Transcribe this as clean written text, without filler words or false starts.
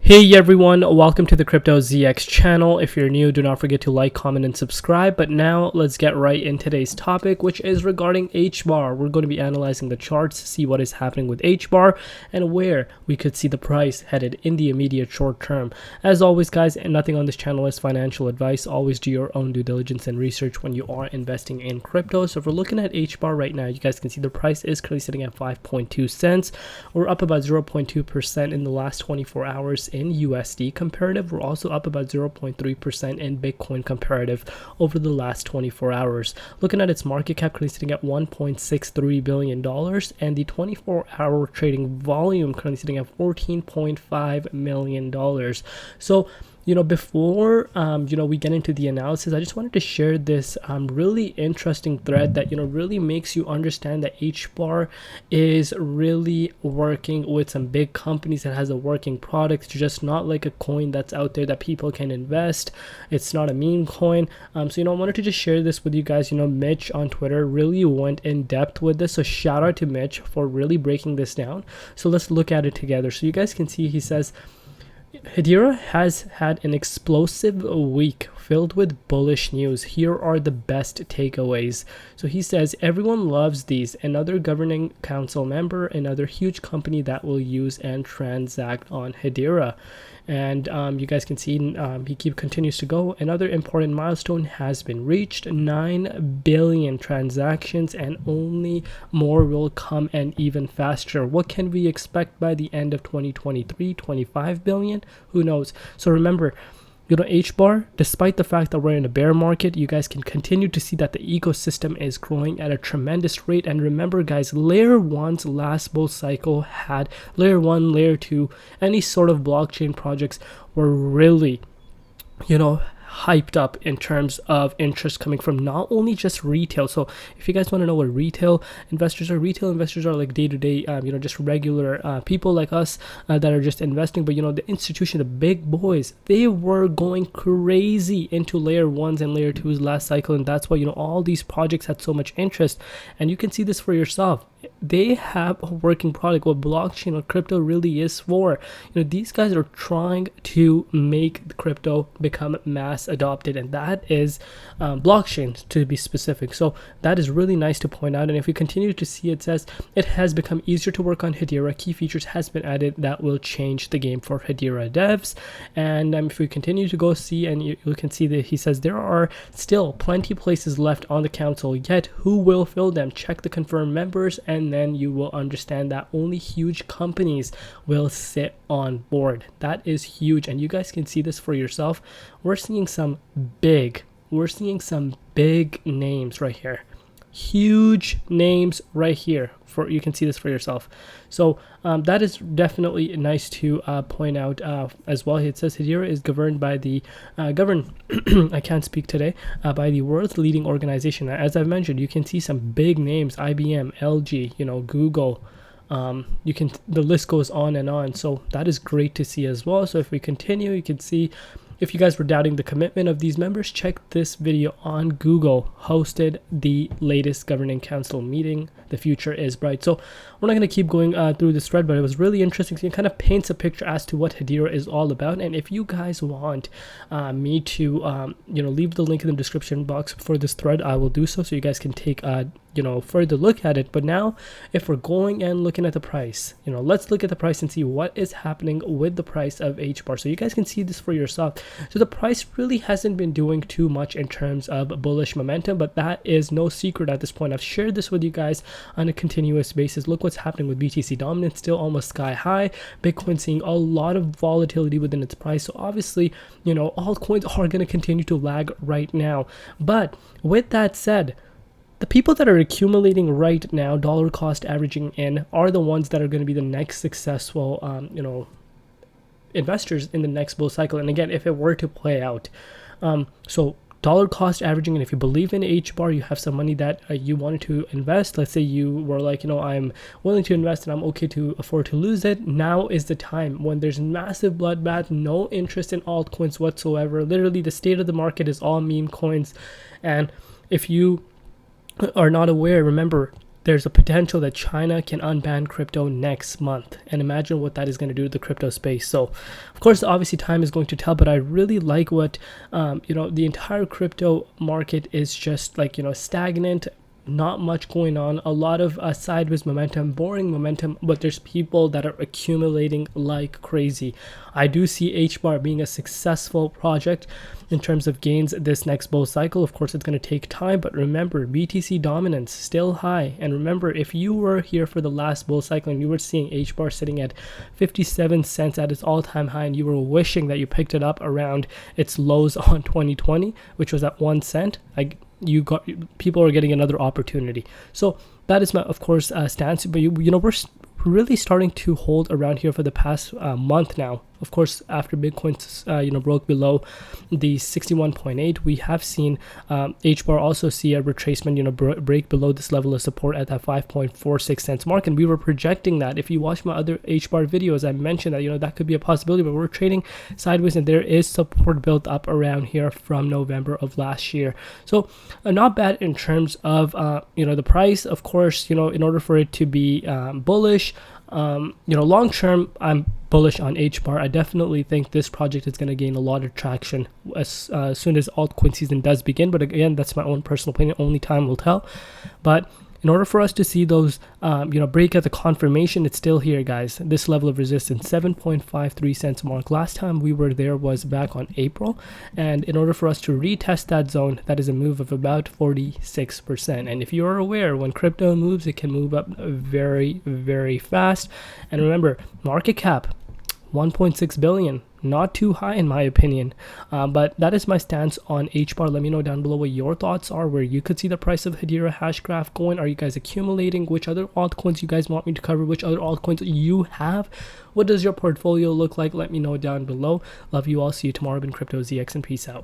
Hey everyone, welcome to the Crypto ZX channel. If you're new, do not forget to like, comment, and subscribe. But now let's get right in today's topic, which is regarding Hbar. We're going to be analyzing the charts, see what is happening with Hbar, and where we could see the price headed in the immediate short term. As always, guys, nothing on this channel is financial advice. Always do your own due diligence and research when you are investing in crypto. So if we're looking at Hbar right now, you guys can see the price is currently sitting at 5.2 cents. We're up about 0.2% in the last 24 hours in USD comparative. We're also up about 0.3% in Bitcoin comparative over the last 24 hours. Looking at its market cap, currently sitting at $1.63 billion, and the 24-hour trading volume currently sitting at $14.5 million. So before we get into the analysis, I just wanted to share this really interesting thread that really makes you understand that Hbar is really working with some big companies that has a working product. It's just not like a coin that's out there that people can invest. It's not a meme coin. I wanted to just share this with you guys. Mitch on Twitter really went in depth with this, so shout out to Mitch for really breaking this down. So let's look at it together. So you guys can see he says, Hedera has had an explosive week filled with bullish news. Here are the best takeaways. So he says, everyone loves these. Another governing council member, another huge company that will use and transact on Hedera. And you guys can see he continues to go. Another important milestone has been reached, 9 billion transactions, and only more will come, and even faster. What can we expect by the end of 2023? 25 billion? Who knows? So remember, Hbar, despite the fact that we're in a bear market, you guys can continue to see that the ecosystem is growing at a tremendous rate. And remember, guys, layer 1's last bull cycle had layer 1, layer 2, any sort of blockchain projects were really, hyped up in terms of interest coming from not only just retail. So if you guys want to know what retail investors are like day-to-day, just regular people like us that are just investing. But the institution, the big boys, they were going crazy into layer 1s and layer 2s last cycle, and that's why all these projects had so much interest. And you can see this for yourself. They have a working product. What blockchain or crypto really is for, these guys are trying to make the crypto become mass adopted, and that is blockchain, to be specific. So that is really nice to point out. And if we continue to see, it says it has become easier to work on Hedera. Key features has been added that will change the game for Hedera devs. And if we continue to go see, and you can see that he says there are still plenty places left on the council, yet who will fill them? Check the confirmed members, and then you will understand that only huge companies will sit on board. That is huge, and you guys can see this for yourself. We're seeing some big names right here, huge names right here. You can see this for yourself. So that is definitely nice to point out as well. It says Hedera is governed by the I can't speak today, by the world's leading organization. As I've mentioned, you can see some big names: IBM, LG, Google. The list goes on and on. So that is great to see as well. So if we continue, you can see, if you guys were doubting the commitment of these members, check this video on Google. Hosted the latest governing council meeting. The future is bright. So we're not going to keep going through this thread, but it was really interesting. So it kind of paints a picture as to what Hedera is all about. And if you guys want me to, leave the link in the description box for this thread, I will do so you guys can take further look at it. But now, if we're going and looking at the price, let's look at the price and see what is happening with the price of Hbar. So you guys can see this for yourself. So the price really hasn't been doing too much in terms of bullish momentum, but that is no secret at this point. I've shared this with you guys on a continuous basis. Look what's happening with BTC dominance, still almost sky high. Bitcoin seeing a lot of volatility within its price. So obviously, altcoins are going to continue to lag right now. But with that said, the people that are accumulating right now, dollar cost averaging in, are the ones that are going to be the next successful, investors in the next bull cycle. And again, if it were to play out, so dollar cost averaging, and if you believe in Hbar, you have some money that you wanted to invest. Let's say you were like, I'm willing to invest and I'm okay to afford to lose it. Now is the time when there's massive bloodbath, no interest in altcoins whatsoever. Literally, the state of the market is all meme coins. And if you are not aware, remember, there's a potential that China can unban crypto next month, and imagine what that is going to do to the crypto space. So of course, obviously time is going to tell, but I really like what the entire crypto market is just like, stagnant. Not much going on, a lot of sideways momentum, boring momentum, but there's people that are accumulating like crazy. I do see Hbar being a successful project in terms of gains this next bull cycle. Of course, it's going to take time, but remember, BTC dominance still high. And remember, if you were here for the last bull cycle and you were seeing Hbar sitting at 57 cents at its all-time high, and you were wishing that you picked it up around its lows on 2020, which was at 1 cent, people are getting another opportunity. So that is my, of course, stance. But we're really starting to hold around here for the past month now. Of course, after Bitcoin broke below the 61.8, we have seen Hbar also see a retracement, break below this level of support at that 5.46 cents mark. And we were projecting that. If you watch my other Hbar videos, I mentioned that that could be a possibility, but we're trading sideways, and there is support built up around here from November of last year. So not bad in terms of the price. Of course, in order for it to be bullish, long term, I'm bullish on Hbar. I definitely think this project is going to gain a lot of traction as soon as altcoin season does begin. But again, that's my own personal opinion. Only time will tell. But in order for us to see those, break at the confirmation, it's still here, guys. This level of resistance, 7.53 cents mark. Last time we were there was back on April. And in order for us to retest that zone, that is a move of about 46%. And if you're aware, when crypto moves, it can move up very, very fast. And remember, market cap, 1.6 billion. Not too high in my opinion, but that is my stance on Hbar. Let me know down below what your thoughts are, where you could see the price of Hedera Hashgraph going. Are you guys accumulating? Which other altcoins you guys want me to cover? Which other altcoins you have? What does your portfolio look like? Let me know down below. Love you all. See you tomorrow in Crypto ZX, and peace out.